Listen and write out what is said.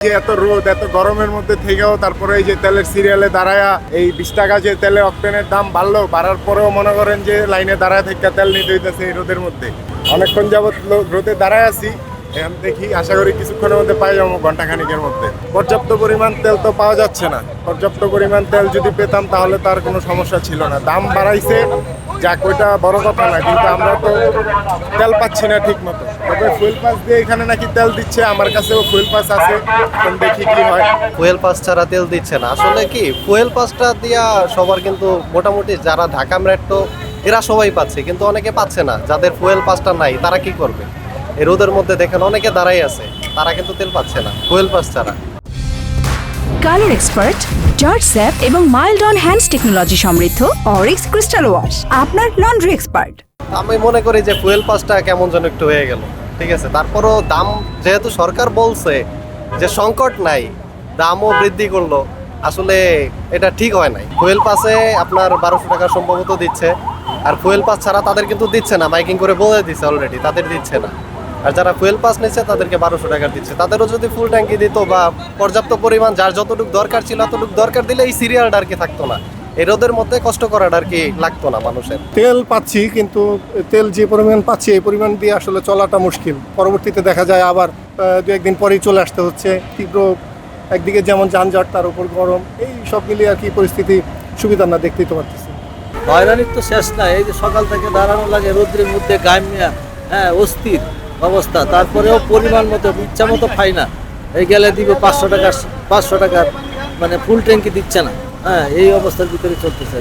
যে এত রোদ এত গরমের মধ্যে থেকেও তারপরে এই যে তেলের সিরিয়ালে দাঁড়ায়া এই 20 টাকা যে তেলের অক্টেনের দাম বাড়ার পরেও মনে করেন যে লাইনে দাঁড়ায় থেকে তেল নিতে হইতেছে এই রোদের মধ্যে। অনেকক্ষণ যাবত রোদে দাঁড়ায় আছি, এখন দেখি আশা করি কিছুক্ষণের মধ্যে পাই যাবো, ঘন্টাখানিকের মধ্যে। পর্যাপ্ত পরিমাণ তেল তো পাওয়া যাচ্ছে না। পর্যাপ্ত পরিমাণ তেল যদি পেতাম তাহলে তার কোনো সমস্যা ছিল না। দাম বাড়াইছে যাক, ওইটা বড় কথা না, কিন্তু আমরা তো তেল পাচ্ছি না ঠিক মতো। তবে ফুয়েল পাস দিয়ে এখানে নাকি তেল দিচ্ছে, আমার কাছেও ফুয়েল পাস আছে, এখন দেখি কি হয়। ফুয়েল পাস ছাড়া তেল দিচ্ছে না। আসলে কি ফুয়েল পাসটা দিয়া সবার কিন্তু মোটামুটি যারা ঢাকা মেট্রো এরা সবাই পাচ্ছে, কিন্তু অনেকে পাচ্ছে না। যাদের ফুয়েল পাসটা নাই তারা কি করবে? এই রোদের মধ্যে দেখেন অনেকে দাঁড়াই আছে, তারা কিন্তু তেল পাচ্ছে না ফুয়েল পাস ছাড়া। কালার এক্সপার্ট, জর্জ স্যাপ এবং মাইল্ড অন হ্যান্ডস টেকনোলজি সমৃদ্ধ অরিক্স ক্রিস্টাল ওয়াশ আপনার লন্ড্রি এক্সপার্ট। আমি মনে করি যে ফুয়েল পাসটা কেমন যেন একটু হয়ে গেল, ঠিক আছে। তারপরও দাম যেহেতু সরকার বলছে যে সংকট নাই, দামও বৃদ্ধি করলো, আসলে এটা ঠিক হয় নাই। ফুয়েল পাসে আপনার 1200 টাকা সম্ভবত দিচ্ছে, আর ফুয়েল পাস ছাড়া তাদের কিন্তু দিচ্ছে না, মাইকিং করে বলে দিচ্ছে অলরেডি তাদের দিচ্ছে না। আর যারা ফুয়েল পাস নিচ্ছে তাদেরকে 1200 টাকা দিচ্ছে। তাদেরও যদি ফুল ট্যাঙ্কি দিত বা পর্যাপ্ত পরিমাণ যার যতটুকু দরকার ছিল অতটুকু দরকার দিলে এই সিরিয়ালটা আর কি থাকতো না, এই রোদের মধ্যে কষ্ট করাটা আর কি লাগতো না মানুষের। তেল পাচ্ছি, কিন্তু তেল যে পরিমাণ পাচ্ছি এই পরিমাণ দিয়ে আসলে চলাটা মুশকিল। পরবর্তীতে দেখা যায় আবার দু একদিন পরেই চলে আসতে হচ্ছে। তীব্র একদিকে যেমন যানজট, তার উপর গরম, এই সব মিলিয়ে আর কি পরিস্থিতি সুবিধা না, দেখতেই তো পারতেছি। হয়রানির তো শেষ নাই। এই যে সকাল থেকে দাঁড়ানো লাগে রোদ্রের মধ্যে, গায়ে অস্থির অবস্থা। তারপরেও পরিমাণ মতো ইচ্ছা মতো পাই না। এই গেলে দিবে 500 টাকার মানে ফুল ট্যাঙ্কি দিচ্ছে না। এই অবস্থার ভিতরে চলতেছে।